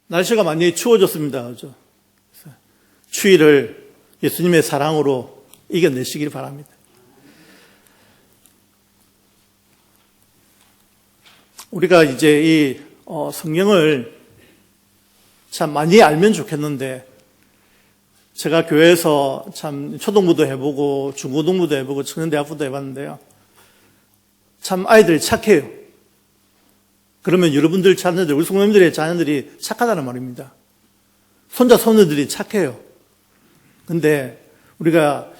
날씨가 많이 추워졌습니다. 그죠? 추위를 예수님의 사랑으로 이겨내시길 바랍니다. 우리가 이제 이 성경을 참 많이 알면 좋겠는데, 제가 교회에서 참 초등부도 해보고 중고등부도 해보고 청년대학부도 해봤는데요. 참 아이들이 착해요. 그러면 여러분들 자녀들, 우리 성도님들의 자녀들이 착하다는 말입니다. 손자, 손녀들이 착해요. 근데 우리가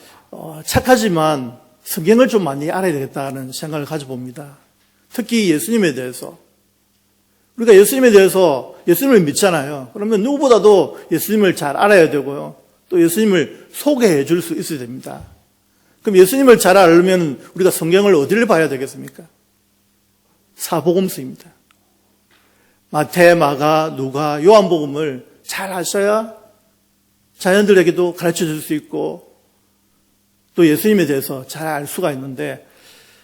착하지만 성경을 좀 많이 알아야 되겠다는 생각을 가져봅니다. 특히 예수님에 대해서. 우리가 예수님에 대해서 예수님을 믿잖아요. 그러면 누구보다도 예수님을 잘 알아야 되고요. 또 예수님을 소개해 줄 수 있어야 됩니다. 그럼 예수님을 잘 알려면 우리가 성경을 어디를 봐야 되겠습니까? 사복음서입니다. 마태, 마가, 누가, 요한복음을 잘 아셔야 자녀들에게도 가르쳐 줄 수 있고 또 예수님에 대해서 잘 알 수가 있는데,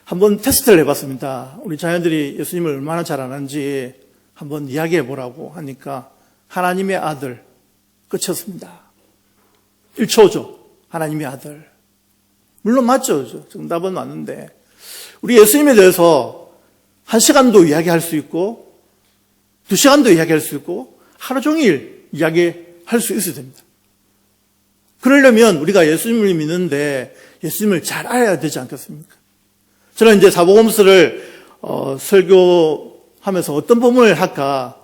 한번 테스트를 해봤습니다. 우리 자녀들이 예수님을 얼마나 잘 아는지 한번 이야기해 보라고 하니까 하나님의 아들 끝이었습니다. 1초죠. 하나님의 아들. 물론 맞죠. 정답은 맞는데 우리 예수님에 대해서 1시간도 이야기할 수 있고 2시간도 이야기할 수 있고 하루 종일 이야기할 수 있어야 됩니다. 그러려면 우리가 예수님을 믿는데 예수님을 잘 알아야 되지 않겠습니까? 저는 이제 사복음서를 설교하면서 어떤 부분을 할까,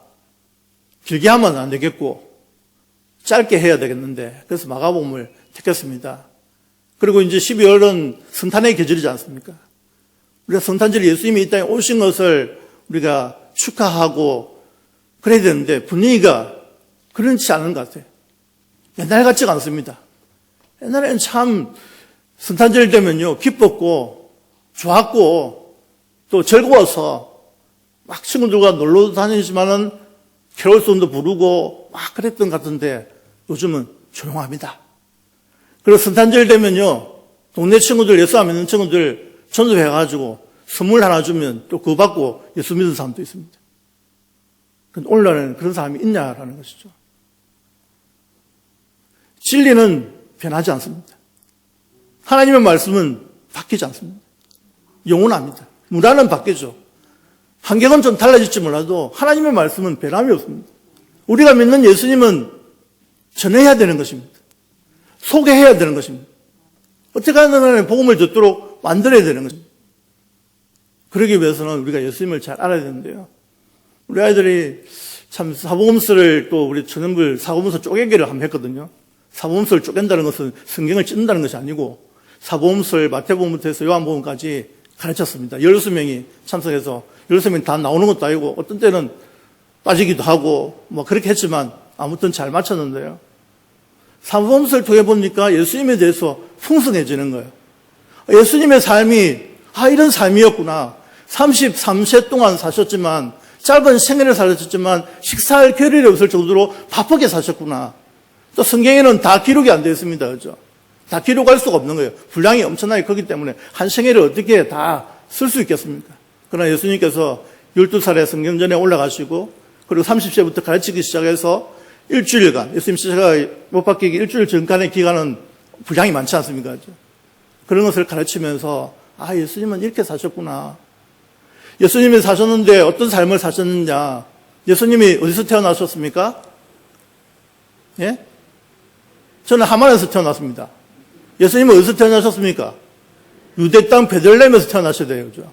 길게 하면 안 되겠고 짧게 해야 되겠는데, 그래서 마가복음을 택했습니다. 그리고 이제 12월은 성탄의 계절이지 않습니까? 우리가 성탄절 예수님이 이 땅에 오신 것을 우리가 축하하고 그래야 되는데 분위기가 그렇지 않은 것 같아요. 옛날 같지가 않습니다. 옛날에는 참 성탄절 되면요 기뻤고 좋았고 또 즐거워서 막 친구들과 놀러 다니지만은 캐롤송도 부르고 막 그랬던 것 같은데 요즘은 조용합니다. 그리고 성탄절 되면요 동네 친구들, 예수 안 믿는 친구들 전도해가지고 선물 하나 주면 또 그거 받고 예수 믿는 사람도 있습니다. 근데 오늘날에는 그런 사람이 있냐라는 것이죠. 진리는 변하지 않습니다. 하나님의 말씀은 바뀌지 않습니다. 영원합니다. 문화는 바뀌죠. 환경은 좀 달라질지 몰라도 하나님의 말씀은 변함이 없습니다. 우리가 믿는 예수님은 전해야 되는 것입니다. 소개해야 되는 것입니다. 어떻게 하든 복음을 듣도록 만들어야 되는 것입니다. 그러기 위해서는 우리가 예수님을 잘 알아야 되는데요. 우리 아이들이 참 사복음서를 또 우리 전현불 사복음서 쪼개기를 한번 했거든요. 사복음서를 쪼갠다는 것은 성경을 찢는다는 것이 아니고 사복음서를 마태복음부터 해서 요한복음까지 가르쳤습니다. 16명이 참석해서 16명이 다 나오는 것도 아니고 어떤 때는 빠지기도 하고 뭐 그렇게 했지만 아무튼 잘 맞췄는데요. 사복음서를 통해 보니까 예수님에 대해서 풍성해지는 거예요. 예수님의 삶이 이런 삶이었구나. 33세 동안 사셨지만 짧은 생애를 사셨지만 식사할 겨를이 없을 정도로 바쁘게 사셨구나. 또 성경에는 다 기록이 안 되어 있습니다. 그렇죠? 다 기록할 수가 없는 거예요. 분량이 엄청나게 크기 때문에 한 생애를 어떻게 다 쓸 수 있겠습니까? 그러나 예수님께서 12살에 성경전에 올라가시고 그리고 30세부터 가르치기 시작해서 일주일간, 예수님 십자가 못 박히기 일주일 전간의 기간은 분량이 많지 않습니까? 그렇죠? 그런 것을 가르치면서 예수님은 이렇게 사셨구나. 예수님이 사셨는데 어떤 삶을 사셨느냐. 예수님이 어디서 태어나셨습니까? 예? 저는 하만에서 태어났습니다. 예수님은 어디서 태어나셨습니까? 유대 땅 베들레헴에서 태어나셔야 돼요. 그죠?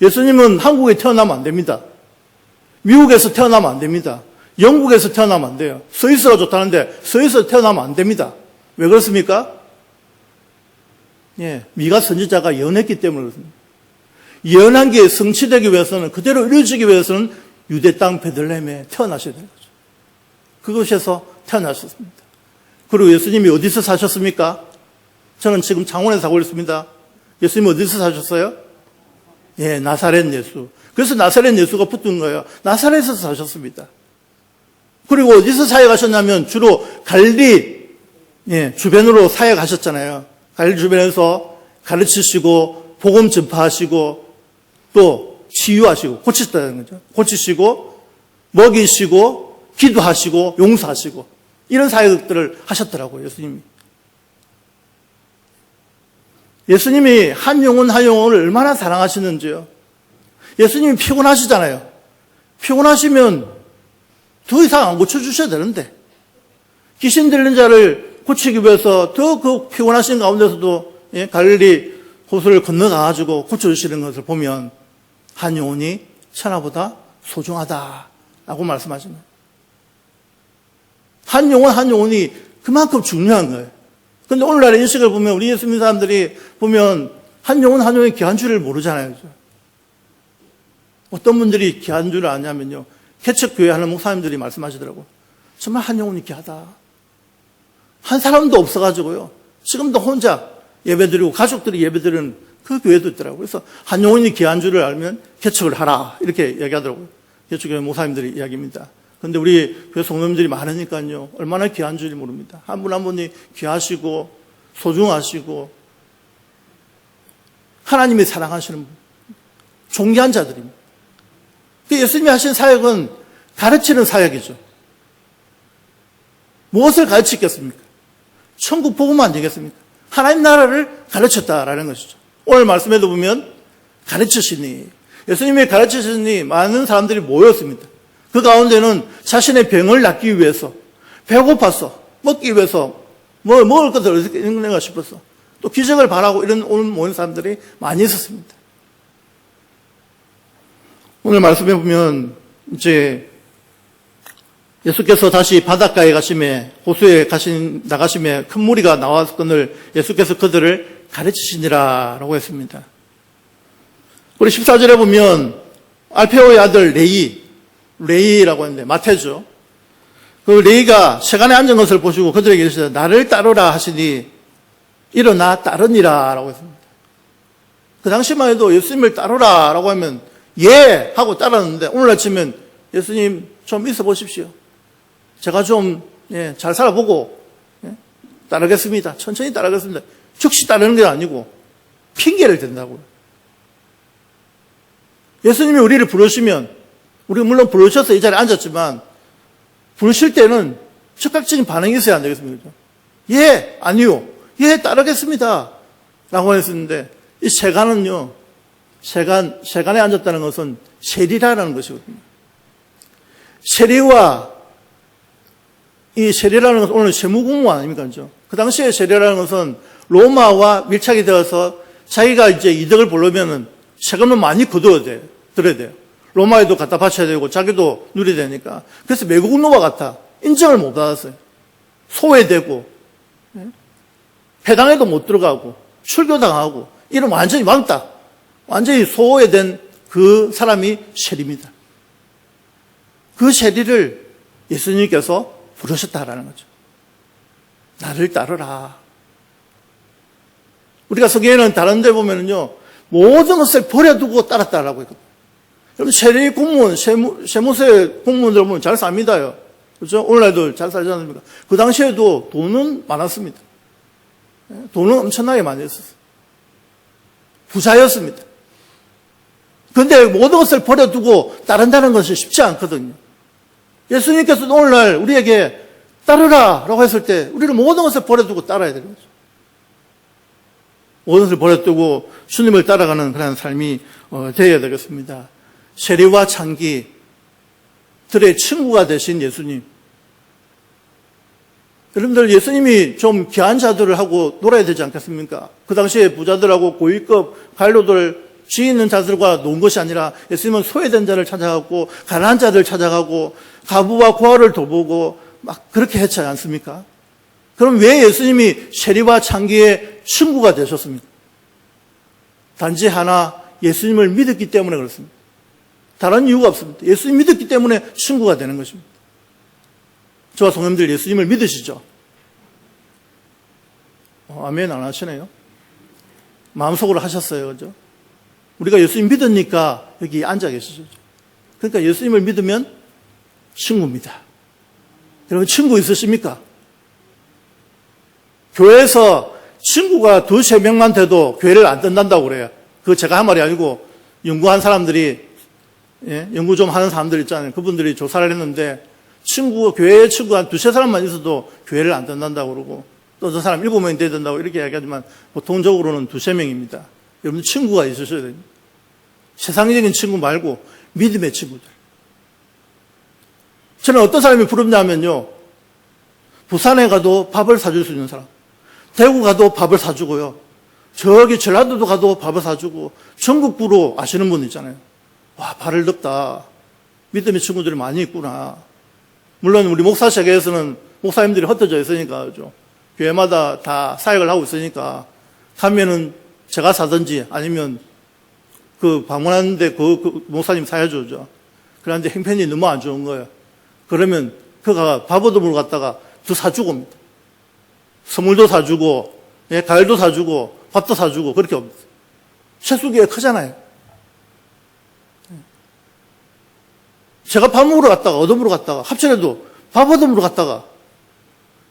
예수님은 한국에 태어나면 안 됩니다. 미국에서 태어나면 안 됩니다. 영국에서 태어나면 안 돼요. 스위스가 좋다는데 스위스에서 태어나면 안 됩니다. 왜 그렇습니까? 예, 미가 선지자가 예언했기 때문에 그렇습니다. 예언한 게 성취되기 위해서는, 그대로 이루어지기 위해서는 유대 땅 베들레헴에 태어나셔야 되는 거죠. 그곳에서 태어나셨습니다. 그리고 예수님이 어디서 사셨습니까? 저는 지금 창원에서 살고 있습니다. 예수님이 어디서 사셨어요? 예, 나사렛 예수. 그래서 나사렛 예수가 붙은 거예요. 나사렛에서 사셨습니다. 그리고 어디서 사역하셨냐면 주로 갈릴리 주변으로 사역하셨잖아요. 갈릴리 주변에서 가르치시고 복음 전파하시고 또 치유하시고 고치시다는 거죠. 고치시고 먹이시고 기도하시고 용서하시고 이런 사역들을 하셨더라고요, 예수님이. 예수님이 한 영혼 한 영혼을 얼마나 사랑하시는지요. 예수님이 피곤하시잖아요. 피곤하시면 더 이상 안 고쳐주셔야 되는데 귀신 들린 자를 고치기 위해서 더 그 피곤하신 가운데서도 갈릴리 호수를 건너가가지고 고쳐주시는 것을 보면 한 영혼이 천하보다 소중하다라고 말씀하십니다. 한 영혼 한 영혼이 그만큼 중요한 거예요. 그런데 오늘날의 인식을 보면 우리 예수 믿는 사람들이 보면 한 영혼 한 영혼이 귀한 줄을 모르잖아요. 어떤 분들이 귀한 줄을 아냐면요, 개척교회 하는 목사님들이 말씀하시더라고요. 정말 한 영혼이 귀하다. 한 사람도 없어가지고요, 지금도 혼자 예배드리고 가족들이 예배드리는 그 교회도 있더라고요. 그래서 한 영혼이 귀한 줄을 알면 개척을 하라 이렇게 이야기하더라고요. 개척교회 목사님들이 이야기입니다. 그런데 우리 교회 성도님들이 많으니까요, 얼마나 귀한 줄이 모릅니다. 한 분 한 분이 귀하시고 소중하시고 하나님이 사랑하시는 분, 존귀한 자들입니다. 예수님이 하신 사역은 가르치는 사역이죠. 무엇을 가르치겠습니까? 천국 복음만 되겠습니까? 하나님 나라를 가르쳤다라는 것이죠. 오늘 말씀에도 보면 가르치시니, 예수님이 가르치시니 많은 사람들이 모였습니다. 그 가운데는 자신의 병을 낫기 위해서, 배고파서, 먹기 위해서, 먹을 것을 어떻게 있는가 싶어서, 또 기적을 바라고 이런 오늘 모인 사람들이 많이 있었습니다. 오늘 말씀해 보면 이제 예수께서 다시 바닷가에 가심에, 호수에 나가심에 큰 무리가 나왔거늘 예수께서 그들을 가르치시니라라고 했습니다. 우리 14절에 보면 알페오의 아들 레이라고 했는데 마태죠. 그 레이가 세간에 앉은 것을 보시고 그들에게 이르시되 나를 따르라 하시니 일어나 따르니라라고 했습니다. 그 당시만 해도 예수님을 따르라라고 하면 예 하고 따랐는데 오늘 아침엔 예수님 좀 있어 보십시오. 제가 좀 잘 살아보고 따르겠습니다. 천천히 따르겠습니다. 즉시 따르는 게 아니고 핑계를 댄다고요. 예수님이 우리를 부르시면, 우리 물론 부르셔서 이 자리에 앉았지만 부르실 때는 즉각적인 반응이 있어야 안 되겠습니까? 예, 아니요. 예, 따르겠습니다. 라고 했었는데 이 세간은요, 세간에 앉았다는 것은 세리라는 것이거든요. 세리와 이 세리라는 것은 오늘 세무공무원 아닙니까? 그 당시에 세리라는 것은 로마와 밀착이 되어서 자기가 이제 이득을 보려면은 세금을 많이 거둬야 돼요. 들어야 돼요. 로마에도 갖다 바쳐야 되고 자기도 누려야 되니까. 그래서 매국노와 같아 인정을 못 받았어요. 소외되고 회당에도 못 들어가고 출교당하고 이런 완전히 왕따, 완전히 소외된 그 사람이 세리입니다. 그 세리를 예수님께서 부르셨다라는 거죠. 나를 따르라. 우리가 성경에는 다른 데 보면은요, 모든 것을 버려두고 따랐다라고 했거든요. 여러분, 세리 공무원, 세무세 공무원들 보면 잘 삽니다요. 그렇죠? 오늘날도 잘 살지 않습니까? 그 당시에도 돈은 많았습니다. 돈은 엄청나게 많이 했었어요. 부자였습니다. 그런데 모든 것을 버려두고 따른다는 것이 쉽지 않거든요. 예수님께서도 오늘날 우리에게 따르라 라고 했을 때 우리는 모든 것을 버려두고 따라야 되는 거죠. 모든 것을 버려두고 주님을 따라가는 그런 삶이 되어야 되겠습니다. 세리와 창기들의 친구가 되신 예수님. 여러분들, 예수님이 좀 귀한 자들을 하고 놀아야 되지 않겠습니까? 그 당시에 부자들하고 고위급 관료들, 지위 있는 자들과 논 것이 아니라 예수님은 소외된 자를 찾아가고 가난한 자를 찾아가고 가부와 고아를 돌보고 막 그렇게 했지 않습니까? 그럼 왜 예수님이 세리와 창기의 친구가 되셨습니까? 단지 하나, 예수님을 믿었기 때문에 그렇습니다. 다른 이유가 없습니다. 예수님 믿었기 때문에 친구가 되는 것입니다. 저와 성도님들 예수님을 믿으시죠? 아멘 안 하시네요. 마음속으로 하셨어요. 그죠? 우리가 예수님 믿으니까 여기 앉아 계시죠. 그러니까 예수님을 믿으면 친구입니다. 여러분, 친구 있으십니까? 교회에서 친구가 2-3명만 돼도 교회를 안 뜬다고 그래요. 그거 제가 한 말이 아니고 연구한 사람들이, 연구 좀 하는 사람들 있잖아요. 그분들이 조사를 했는데 교회 친구 한 두세 사람만 있어도 교회를 안 떠난다고 그러고, 또 저 사람 7명이 돼야 된다고 이렇게 이야기하지만, 보통적으로는 두세 명입니다. 여러분 친구가 있으셔야 됩니다. 세상적인 친구 말고 믿음의 친구들. 저는 어떤 사람이 부럽냐면요, 부산에 가도 밥을 사줄 수 있는 사람, 대구 가도 밥을 사주고요, 저기 전라도도 가도 밥을 사주고, 전국구로 아시는 분 있잖아요. 와, 발을 넣다. 믿음의 친구들이 많이 있구나. 물론 우리 목사 세계에서는 목사님들이 흩어져 있으니까, 그죠? 교회마다 다 사역을 하고 있으니까, 가면은 제가 사든지 아니면 그 방문하는데 그 목사님 사야죠. 그런데 형편이 너무 안 좋은 거예요. 그러면 그가 밥 얻어먹으러 갔다가 더 사주고 옵니다. 선물도 사주고, 예, 과일도 사주고, 밥도 사주고, 그렇게 옵니다. 채수기가 크잖아요. 제가 밥 먹으러 갔다가, 얻어먹으러 갔다가, 합천에도 밥 얻어먹으러 갔다가,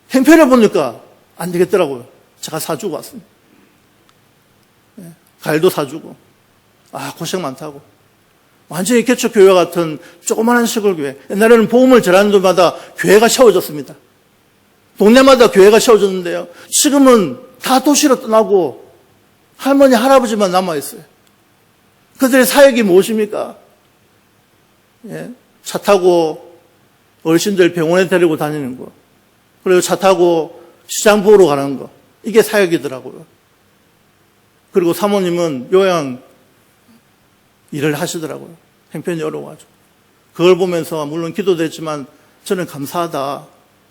형편을 보니까 안 되겠더라고요. 제가 사주고 왔습니다. 예, 과일도 사주고, 아, 고생 많다고. 완전히 개척교회 같은 조그마한 시골교회. 옛날에는 복음을 전하는 데마다 교회가 세워졌습니다. 동네마다 교회가 세워졌는데요. 지금은 다 도시로 떠나고 할머니, 할아버지만 남아있어요. 그들의 사역이 무엇입니까? 예, 차 타고 어르신들 병원에 데리고 다니는 거. 그리고 차 타고 시장 보러 가는 거. 이게 사역이더라고요. 그리고 사모님은 요양 일을 하시더라고요. 형편이 어려워가지고. 그걸 보면서 물론 기도도 했지만 저는 감사하다.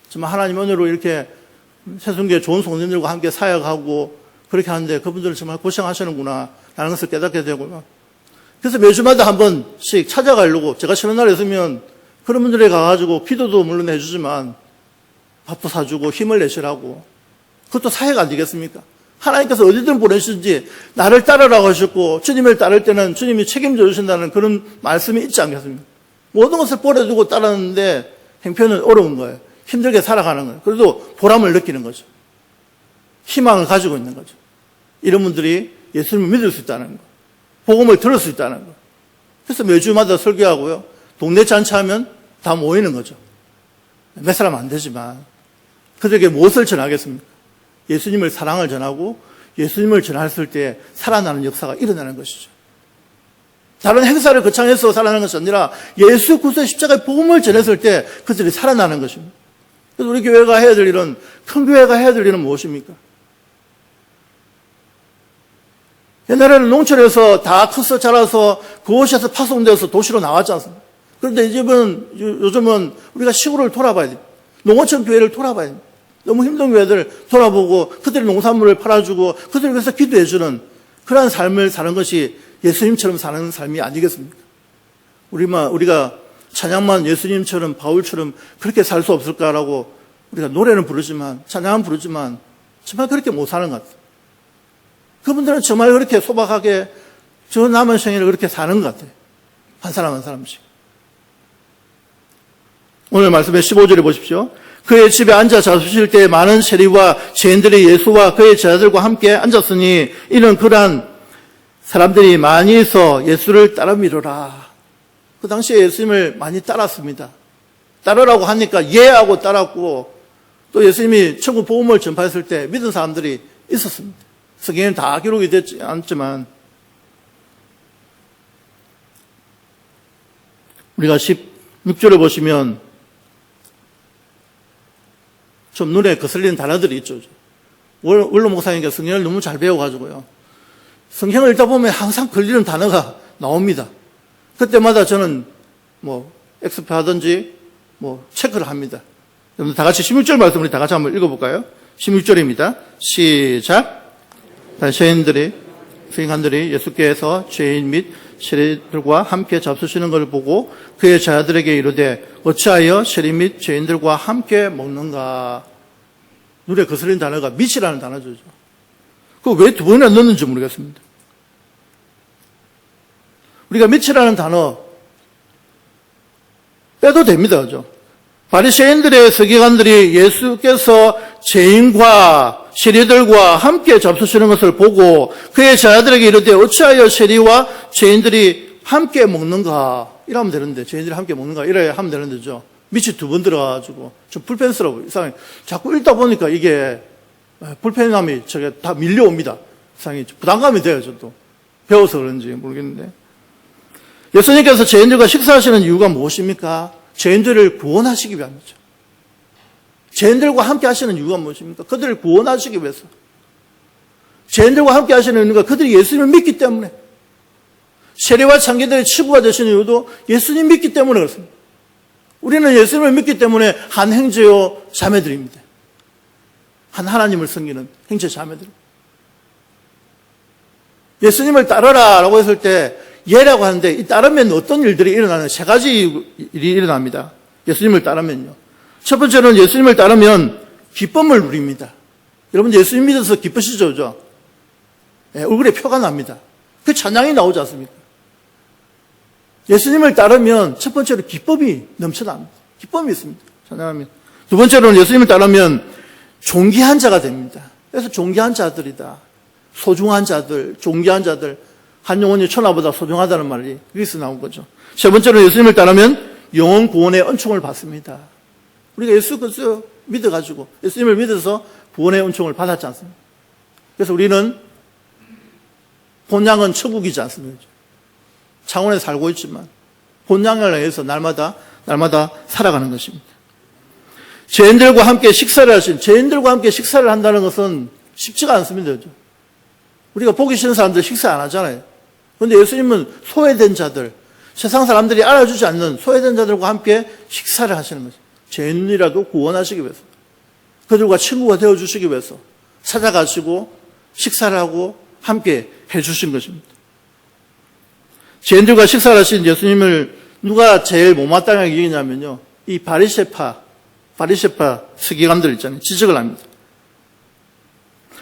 정말 하나님 은혜로 이렇게 새순교회 좋은 성도님들과 함께 사역하고 그렇게 하는데 그분들은 정말 고생하시는구나 라는 것을 깨닫게 되고요. 그래서 매주마다 한 번씩 찾아가려고, 제가 쉬는 날에 있으면 그런 분들에 가가지고 기도도 물론 해주지만 밥도 사주고 힘을 내시라고. 그것도 사역 아니겠습니까? 하나님께서 어디든 보내시든지 나를 따르라고 하셨고, 주님을 따를 때는 주님이 책임져 주신다는 그런 말씀이 있지 않겠습니까? 모든 것을 버려두고 따르는데 형편은 어려운 거예요. 힘들게 살아가는 거예요. 그래도 보람을 느끼는 거죠. 희망을 가지고 있는 거죠. 이런 분들이 예수님을 믿을 수 있다는 거, 복음을 들을 수 있다는 거. 그래서 매주마다 설교하고요, 동네 잔치하면 다 모이는 거죠. 몇 사람 안 되지만 그들에게 무엇을 전하겠습니까? 예수님을 사랑을 전하고 예수님을 전했을 때 살아나는 역사가 일어나는 것이죠. 다른 행사를 거창해서 살아나는 것이 아니라 예수 그리스도의 십자가의 복음을 전했을 때 그들이 살아나는 것입니다. 그래서 우리 교회가 해야 될 일은, 큰 교회가 해야 될 일은 무엇입니까? 옛날에는 농촌에서 다 커서 자라서 그곳에서 파송되어서 도시로 나왔지 않습니까? 그런데 요즘은 우리가 시골을 돌아봐야 돼요. 농어촌 교회를 돌아봐야 돼요. 너무 힘든 교회들 돌아보고 그들의 농산물을 팔아주고 그들을 위해서 기도해주는 그러한 삶을 사는 것이 예수님처럼 사는 삶이 아니겠습니까? 우리가 찬양만 예수님처럼 바울처럼 그렇게 살 수 없을까라고 우리가 노래는 부르지만, 찬양은 부르지만 정말 그렇게 못 사는 것 같아요. 그분들은 정말 그렇게 소박하게 저 남은 생애를 그렇게 사는 것 같아요. 한 사람 한 사람씩. 오늘 말씀의 15절에 보십시오. 그의 집에 앉아 잡수실 때 많은 세리와 죄인들이 예수와 그의 제자들과 함께 앉았으니 이는 그러한 사람들이 많이 있어 예수를 따라 믿으라. 그 당시에 예수님을 많이 따랐습니다. 따르라고 하니까 예하고 따랐고, 또 예수님이 천국 복음을 전파했을 때 믿은 사람들이 있었습니다. 성경에는 다 기록이 되지 않지만 우리가 16절을 보시면 좀 눈에 거슬리는 단어들이 있죠. 원로 목사님께서 성경을 너무 잘 배워가지고요, 성경을 읽다 보면 항상 걸리는 단어가 나옵니다. 그때마다 저는 엑스페 하든지 체크를 합니다. 여러분 다 같이 16절 말씀 우리 다 같이 한번 읽어볼까요? 16절입니다. 시작. 죄인들이, 서기관들이 예수께서 죄인 및 세리들과 함께 잡수시는 것을 보고 그의 제자들에게 이르되 어찌하여 세리 및 죄인들과 함께 먹는가? 눈에 거슬리는 단어가 밑이라는 단어죠. 그거 왜 두 번이나 넣는지 모르겠습니다. 우리가 밑이라는 단어 빼도 됩니다. 그죠? 바리새인들의 서기관들이 예수께서 죄인과 세리들과 함께 잡수시는 것을 보고 그의 제자들에게 이르되 어찌하여 세리와 죄인들이 함께 먹는가? 이러면 되는데, 죄인들이 함께 먹는가? 이래야 하면 되는데죠. 밑이 두 번 들어가가지고 좀 불편스러워. 이상하게. 자꾸 읽다 보니까 이게 불편함이 저게 다 밀려옵니다. 이상하게 부담감이 돼요, 저도. 배워서 그런지 모르겠는데. 예수님께서 죄인들과 식사하시는 이유가 무엇입니까? 죄인들을 구원하시기 위함이죠. 죄인들과 함께 하시는 이유가 무엇입니까? 그들을 구원하시기 위해서. 죄인들과 함께 하시는 이유가 그들이 예수님을 믿기 때문에. 세리와 창기들의 치부가 되시는 이유도 예수님 믿기 때문에 그렇습니다. 우리는 예수님을 믿기 때문에 한 형제요 자매들입니다. 한 하나님을 섬기는 형제 자매들. 예수님을 따르라 라고 했을 때 예라고 하는데 이 따르면 어떤 일들이 일어나는 세 가지 일이 일어납니다. 예수님을 따르면요. 첫 번째로는 예수님을 따르면 기쁨을 누립니다. 여러분 예수님 믿어서 기쁘시죠? 그죠? 네, 얼굴에 표가 납니다. 그 찬양이 나오지 않습니까? 예수님을 따르면 첫 번째로 기쁨이 넘쳐납니다. 기쁨이 있습니다. 찬양하면. 두 번째로는 예수님을 따르면 존귀한 자가 됩니다. 그래서 존귀한 자들이다. 소중한 자들, 존귀한 자들. 한 영혼이 천하보다 소중하다는 말이 여기서 나온 거죠. 세 번째로 예수님을 따르면 영혼 구원의 은총을 받습니다. 우리가 예수 그리스도 믿어가지고 예수님을 믿어서 구원의 은총을 받았지 않습니까? 그래서 우리는 본향은 천국이지 않습니까? 창원에 살고 있지만 본향을 위해서 날마다 살아가는 것입니다. 죄인들과 함께 식사를 한다는 것은 쉽지가 않습니다. 그렇죠? 우리가 보기 싫은 사람들 식사 안 하잖아요. 그런데 예수님은 소외된 자들, 세상 사람들이 알아주지 않는 소외된 자들과 함께 식사를 하시는 거죠. 죄인이라도 구원하시기 위해서. 그들과 친구가 되어주시기 위해서 찾아가시고 식사를 하고 함께 해주신 것입니다. 죄인들과 식사를 하신 예수님을 누가 제일 못마땅하게 여기냐면요. 이 바리새파 서기관들 있잖아요. 지적을 합니다.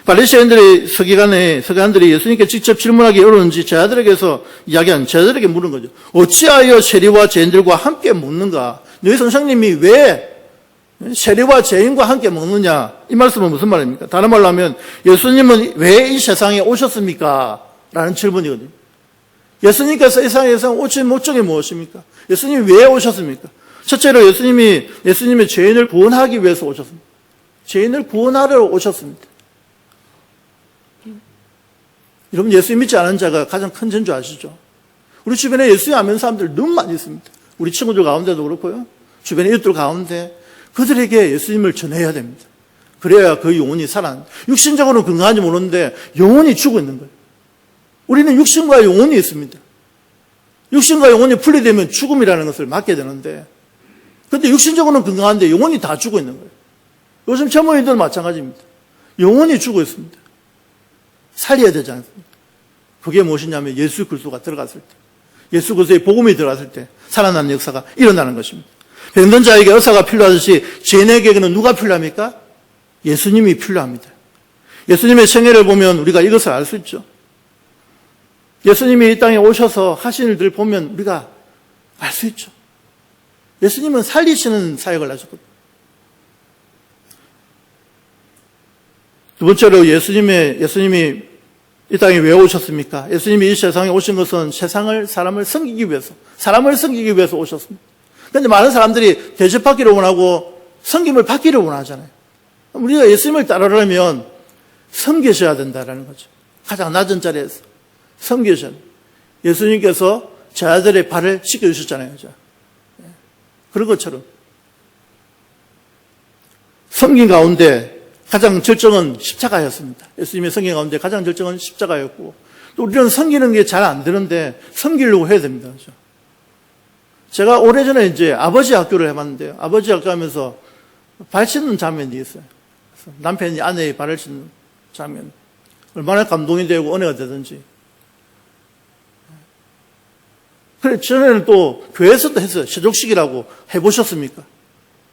바리새인들의 서기관들이 예수님께 직접 질문하기 어려운지 제자들에게 물은 거죠. 어찌하여 세리와 죄인들과 함께 먹는가? 너희 선생님이 왜 세리와 죄인과 함께 먹느냐? 이 말씀은 무슨 말입니까? 다른 말로 하면 예수님은 왜 이 세상에 오셨습니까? 라는 질문이거든요. 예수님께서 이 세상에서 오신 목적이 무엇입니까? 예수님이 왜 오셨습니까? 첫째로 예수님이 죄인을 구원하기 위해서 오셨습니다. 죄인을 구원하러 오셨습니다. 여러분 예수 믿지 않은 자가 가장 큰 죄인 줄 아시죠? 우리 주변에 예수 아는 사람들 너무 많이 있습니다. 우리 친구들 가운데도 그렇고요. 주변의 이웃들 가운데 그들에게 예수님을 전해야 됩니다. 그래야 그 영혼이 살아납니다. 육신적으로는 건강한지 모르는데 영혼이 죽어 있는 거예요. 우리는 육신과 영혼이 있습니다. 육신과 영혼이 분리되면 죽음이라는 것을 맞게 되는데 그런데 육신적으로는 건강한데 영혼이 다 죽어 있는 거예요. 요즘 젊은이들 마찬가지입니다. 영혼이 죽어 있습니다. 살려야 되지 않습니까? 그게 무엇이냐면 예수 그리스도가 들어갔을 때, 예수 그리스도의 복음이 들어갔을 때 살아나는 역사가 일어나는 것입니다. 병든 자에게 의사가 필요하듯이 죄인에게는 누가 필요합니까? 예수님이 필요합니다. 예수님의 생애를 보면 우리가 이것을 알 수 있죠. 예수님이 이 땅에 오셔서 하신 일들을 보면 우리가 알 수 있죠. 예수님은 살리시는 사역을 하셨거든요. 두 번째로 예수님이 이 땅에 왜 오셨습니까? 예수님이 이 세상에 오신 것은 사람을 섬기기 위해서 오셨습니다. 그런데 많은 사람들이 대접받기를 원하고 섬김을 받기를 원하잖아요. 우리가 예수님을 따르려면 섬기셔야 된다는 거죠. 가장 낮은 자리에서 섬기셔야 돼요. 예수님께서 제자들의 발을 씻겨주셨잖아요. 그죠? 그런 것처럼 섬긴 가운데 가장 절정은 십자가였습니다. 예수님의 섬긴 가운데 가장 절정은 십자가였고 또 우리는 섬기는 게 잘 안 되는데 섬기려고 해야 됩니다. 그죠? 제가 오래전에 이제 아버지 학교를 해봤는데요. 아버지 학교 하면서 발 씻는 장면이 있어요. 남편이 아내의 발을 씻는 장면. 얼마나 감동이 되고 은혜가 되든지. 그래, 전에는 또 교회에서도 했어요. 세족식이라고 해보셨습니까?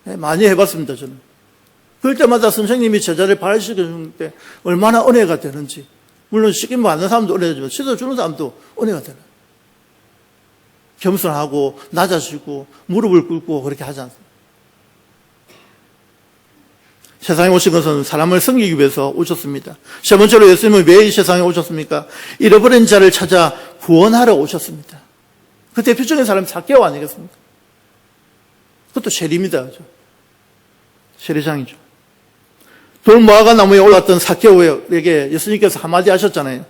네, 많이 해봤습니다, 저는. 그럴 때마다 선생님이 제자를 발을 씻겨주는 때 얼마나 은혜가 되는지. 물론 씻김 받는 사람도 은혜가 되지만 씻어주는 사람도 은혜가 되는. 겸손하고 낮아지고 무릎을 꿇고 그렇게 하지 않습니다. 세상에 오신 것은 사람을 섬기기 위해서 오셨습니다. 세 번째로 예수님은 왜 이 세상에 오셨습니까? 잃어버린 자를 찾아 구원하러 오셨습니다. 그 대표적인 사람이 삭개오 아니겠습니까? 그것도 세리입니다. 세리장이죠. 돌 모아가 나무에 올랐던 삭개오에게 예수님께서 한마디 하셨잖아요.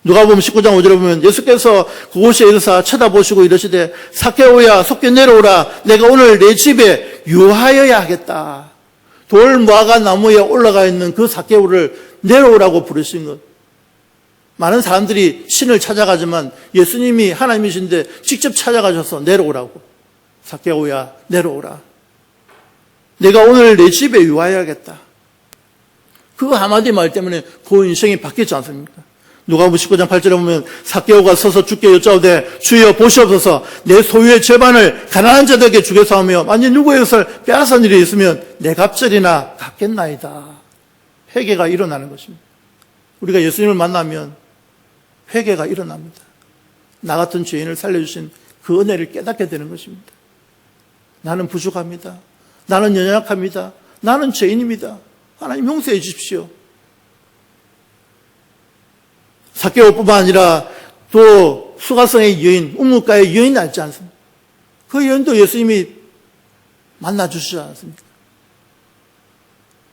누가복음 19장 5절에 보면 예수께서 그곳에 이르사 쳐다보시고 이르시되 삭개오야 속히 내려오라. 내가 오늘 내 집에 유하여야 하겠다. 돌 모아가 나무에 올라가 있는 그 삭개오를 내려오라고 부르신 것. 많은 사람들이 신을 찾아가지만 예수님이 하나님이신데 직접 찾아가셔서 내려오라고. 삭개오야 내려오라. 내가 오늘 내 집에 유하여야겠다. 그 한마디 말 때문에 그 인생이 바뀌지 않습니까? 누가복음 19장 8절에 보면 삭개오가 서서 주께 여짜오되 주여 보시옵소서 내 소유의 절반을 가난한 자들에게 주겠사오며 만일 누구의 것을 빼앗은 일이 있으면 내 갑절이나 갚겠나이다. 회개가 일어나는 것입니다. 우리가 예수님을 만나면 회개가 일어납니다. 나 같은 죄인을 살려주신 그 은혜를 깨닫게 되는 것입니다. 나는 부족합니다. 나는 연약합니다. 나는 죄인입니다. 하나님 용서해 주십시오. 삭개오뿐만 아니라 또 수가성의 여인, 우뭇가의 여인이 있지 않습니까? 그 여인도 예수님이 만나주시지 않습니까?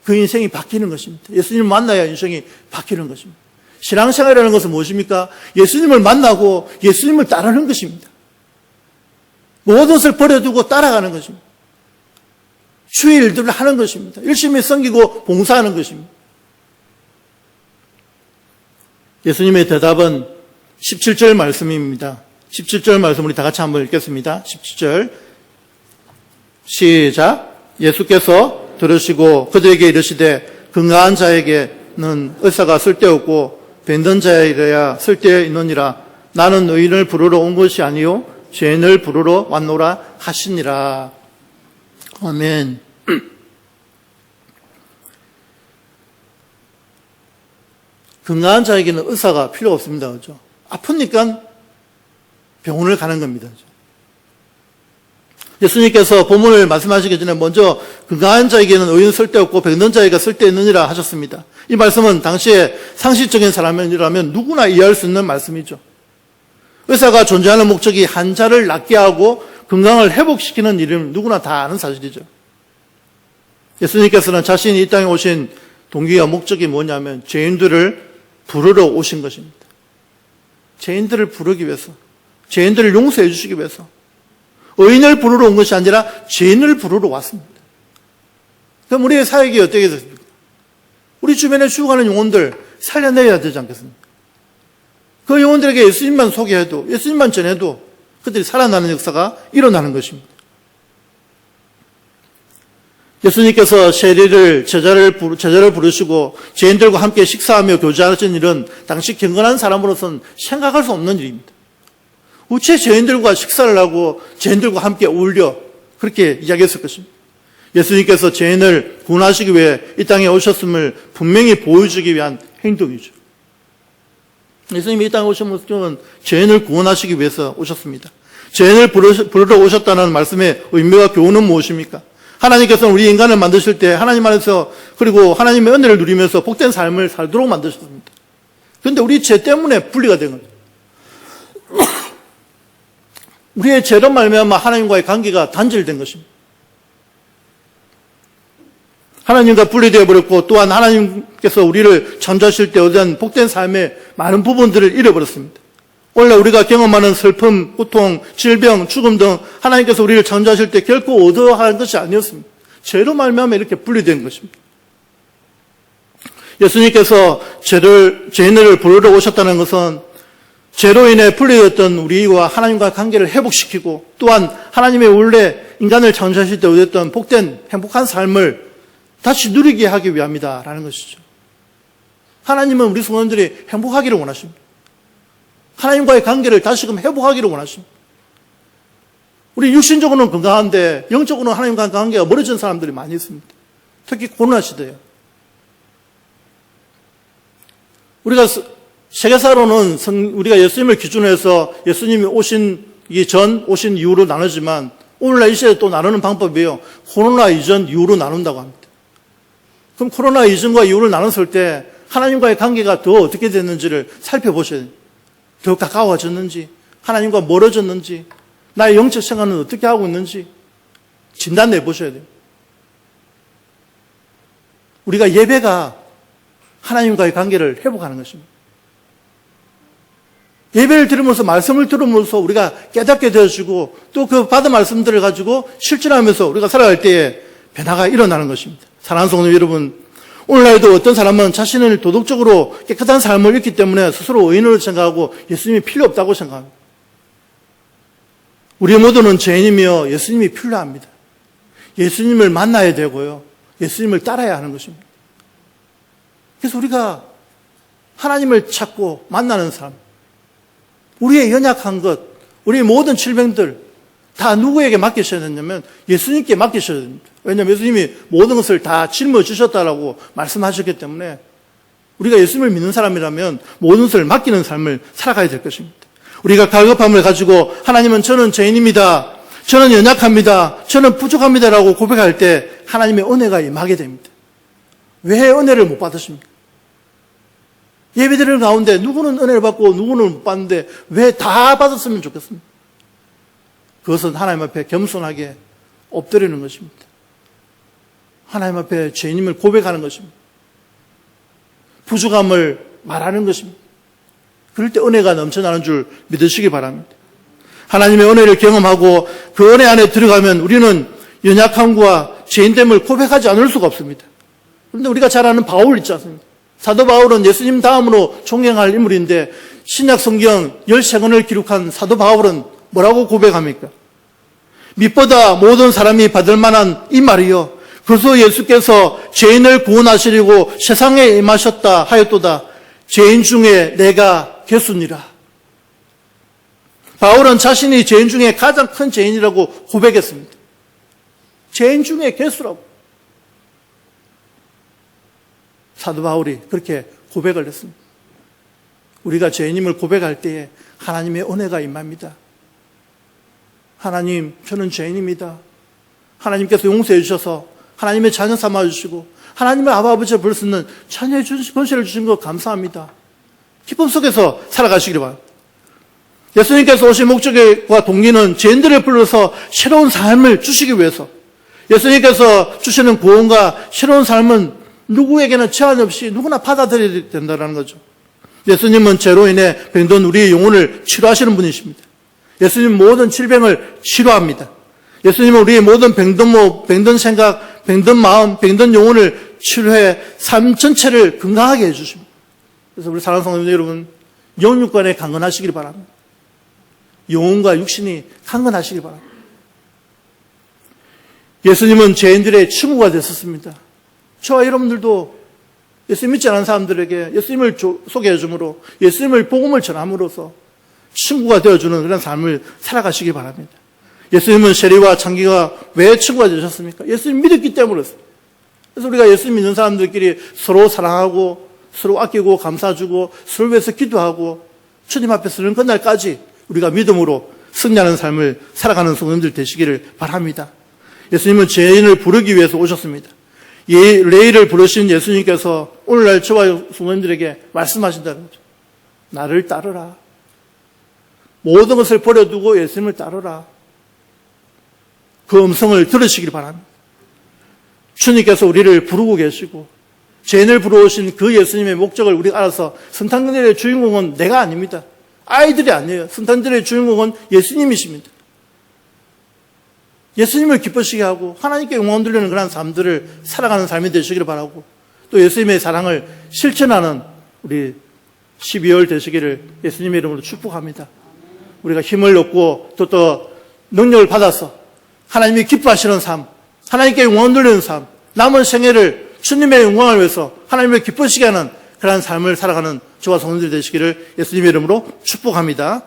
그 인생이 바뀌는 것입니다. 예수님을 만나야 인생이 바뀌는 것입니다. 신앙생활이라는 것은 무엇입니까? 예수님을 만나고 예수님을 따르는 것입니다. 모든 것을 버려두고 따라가는 것입니다. 주의 일들을 하는 것입니다. 열심히 섬기고 봉사하는 것입니다. 예수님의 대답은 17절 말씀입니다. 17절 말씀 우리 다 같이 한번 읽겠습니다. 17절 시작. 예수께서 들으시고 그들에게 이르시되 건강한 자에게는 의사가 쓸데없고 밴던 자에게야 쓸데있느니라. 나는 의인을 부르러 온 것이 아니요 죄인을 부르러 왔노라 하시니라. 아멘. 건강한 자에게는 의사가 필요 없습니다. 그죠? 아프니까 병원을 가는 겁니다. 그죠? 예수님께서 본문을 말씀하시기 전에 먼저 건강한 자에게는 의인 쓸데없고 병든 자에게 쓸데있느니라 하셨습니다. 이 말씀은 당시에 상식적인 사람이라면 누구나 이해할 수 있는 말씀이죠. 의사가 존재하는 목적이 환자를 낫게 하고 건강을 회복시키는 일은 누구나 다 아는 사실이죠. 예수님께서는 자신이 이 땅에 오신 동기와 목적이 뭐냐면 죄인들을 부르러 오신 것입니다. 죄인들을 부르기 위해서, 죄인들을 용서해 주시기 위해서 의인을 부르러 온 것이 아니라 죄인을 부르러 왔습니다. 그럼 우리의 사역이 어떻게 됐습니까? 우리 주변에 죽어가는 영혼들 살려내야 되지 않겠습니까? 그 영혼들에게 예수님만 소개해도, 예수님만 전해도 그들이 살아나는 역사가 일어나는 것입니다. 예수님께서 세리를 제자를 부르시고 죄인들과 함께 식사하며 교제하신 일은 당시 경건한 사람으로서는 생각할 수 없는 일입니다. 어째 죄인들과 식사를 하고 죄인들과 함께 어울려 그렇게 이야기했을 것입니다. 예수님께서 죄인을 구원하시기 위해 이 땅에 오셨음을 분명히 보여주기 위한 행동이죠. 예수님이 이 땅에 오신 목적은 죄인을 구원하시기 위해서 오셨습니다. 죄인을 부르러 오셨다는 말씀의 의미와 교훈은 무엇입니까? 하나님께서는 우리 인간을 만드실 때 하나님 안에서 그리고 하나님의 은혜를 누리면서 복된 삶을 살도록 만드셨습니다. 그런데 우리 죄 때문에 분리가 된 거죠. 우리의 죄로 말미암아 하나님과의 관계가 단절된 것입니다. 하나님과 분리되어 버렸고 또한 하나님께서 우리를 창조하실 때 얻은 복된 삶의 많은 부분들을 잃어버렸습니다. 원래 우리가 경험하는 슬픔, 고통, 질병, 죽음 등 하나님께서 우리를 창조하실 때 결코 얻어야 것이 아니었습니다. 죄로 말미암아 이렇게 분리된 것입니다. 예수님께서 죄인을 부르러 오셨다는 것은 죄로 인해 분리되었던 우리와 하나님과 관계를 회복시키고 또한 하나님의 원래 인간을 창조하실 때 얻었던 복된 행복한 삶을 다시 누리게 하기 위함이다라는 것이죠. 하나님은 우리 성도들이 행복하기를 원하십니다. 하나님과의 관계를 다시금 회복하기를 원하십니다. 우리 육신적으로는 건강한데 영적으로는 하나님과의 관계가 멀어진 사람들이 많이 있습니다. 특히 코로나 시대에. 우리가 세계사로는 우리가 예수님을 기준으로 해서 예수님이 오신 전, 오신 이후로 나누지만 오늘날 이 시대에 또 나누는 방법이에요. 코로나 이전, 이후로 나눈다고 합니다. 그럼 코로나 이전과 이후를 나눴을 때 하나님과의 관계가 더 어떻게 됐는지를 살펴보셔야 돼요. 더 가까워졌는지, 하나님과 멀어졌는지, 나의 영적 생활은 어떻게 하고 있는지, 진단 내보셔야 돼요. 우리가 예배가 하나님과의 관계를 회복하는 것입니다. 예배를 들으면서 말씀을 들으면서 우리가 깨닫게 되어지고 또 그 받은 말씀들을 가지고 실천하면서 우리가 살아갈 때에 변화가 일어나는 것입니다. 사랑하는 성도 여러분, 오늘날도 어떤 사람은 자신을 도덕적으로 깨끗한 삶을 잃기 때문에 스스로 의인으로 생각하고 예수님이 필요 없다고 생각합니다. 우리 모두는 죄인이며 예수님이 필요합니다. 예수님을 만나야 되고요. 예수님을 따라야 하는 것입니다. 그래서 우리가 하나님을 찾고 만나는 삶, 우리의 연약한 것, 우리의 모든 질병들 다 누구에게 맡기셔야 되냐면 예수님께 맡기셔야 됩니다. 왜냐하면 예수님이 모든 것을 다 짊어지셨다라고 말씀하셨기 때문에 우리가 예수님을 믿는 사람이라면 모든 것을 맡기는 삶을 살아가야 될 것입니다. 우리가 갈급함을 가지고 하나님은 저는 죄인입니다. 저는 연약합니다. 저는 부족합니다라고 고백할 때 하나님의 은혜가 임하게 됩니다. 왜 은혜를 못 받으십니까? 예배드리는 가운데 누구는 은혜를 받고 누구는 못 받는데 왜 다 받았으면 좋겠습니까? 그것은 하나님 앞에 겸손하게 엎드리는 것입니다. 하나님 앞에 죄인임을 고백하는 것입니다. 부족함을 말하는 것입니다. 그럴 때 은혜가 넘쳐나는 줄 믿으시기 바랍니다. 하나님의 은혜를 경험하고 그 은혜 안에 들어가면 우리는 연약함과 죄인됨을 고백하지 않을 수가 없습니다. 그런데 우리가 잘 아는 바울 있지 않습니까? 사도 바울은 예수님 다음으로 존경할 인물인데 신약 성경 13권을 기록한 사도 바울은 뭐라고 고백합니까? 밑보다 모든 사람이 받을 만한 이 말이요. 그래서 예수께서 죄인을 구원하시려고 세상에 임하셨다 하였도다. 죄인 중에 내가 괴수니라. 바울은 자신이 죄인 중에 가장 큰 죄인이라고 고백했습니다. 죄인 중에 괴수라고. 사도 바울이 그렇게 고백을 했습니다. 우리가 죄인임을 고백할 때에 하나님의 은혜가 임합니다. 하나님, 저는 죄인입니다. 하나님께서 용서해 주셔서 하나님의 자녀 삼아주시고 하나님의 아버지를 부를 수 있는 자녀의 권세를 주신 것 감사합니다. 기쁨 속에서 살아가시기를 바랍니다. 예수님께서 오신 목적과 동기는 죄인들을 불러서 새로운 삶을 주시기 위해서, 예수님께서 주시는 구원과 새로운 삶은 누구에게는 제한 없이 누구나 받아들여야 된다는 거죠. 예수님은 죄로 인해 병든 우리의 영혼을 치료하시는 분이십니다. 예수님은 모든 질병을 치료합니다. 예수님은 우리의 모든 병든 생각, 병든 마음, 병든 영혼을 치료해 삶 전체를 건강하게 해주십니다. 그래서 우리 사랑하는 성도 여러분, 영육간에 강건하시길 바랍니다. 영혼과 육신이 강건하시길 바랍니다. 예수님은 죄인들의 친구가 되셨습니다. 저와 여러분들도 예수님 믿지 않은 사람들에게 예수님을 소개해 주므로 예수님을 복음을 전함으로써 친구가 되어주는 그런 삶을 살아가시기 바랍니다. 예수님은 세리와 창기가 왜 친구가 되셨습니까? 예수님 믿었기 때문이었어요. 그래서 우리가 예수님 믿는 사람들끼리 서로 사랑하고 서로 아끼고 감사주고 서로 위해서 기도하고 주님 앞에 서는 그날까지 우리가 믿음으로 승리하는 삶을 살아가는 성도님들 되시기를 바랍니다. 예수님은 죄인을 부르기 위해서 오셨습니다. 레위를 부르신 예수님께서 오늘날 저와 성도님들에게 말씀하신다는 거죠. 나를 따르라. 모든 것을 버려두고 예수님을 따르라. 그 음성을 들으시길 바랍니다. 주님께서 우리를 부르고 계시고 죄인을 부르신 그 예수님의 목적을 우리가 알아서 성탄절의 주인공은 내가 아닙니다. 아이들이 아니에요. 성탄절의 주인공은 예수님이십니다. 예수님을 기쁘시게 하고 하나님께 영광 돌리는 그런 삶들을 살아가는 삶이 되시기를 바라고 또 예수님의 사랑을 실천하는 우리 12월 되시기를 예수님의 이름으로 축복합니다. 우리가 힘을 얻고 또 능력을 받아서 하나님이 기뻐하시는 삶, 하나님께 영광 돌리는 삶, 남은 생애를 주님의 영광을 위해서 하나님을 기쁘시게 하는 그런 삶을 살아가는 저와 성도들 되시기를 예수님의 이름으로 축복합니다.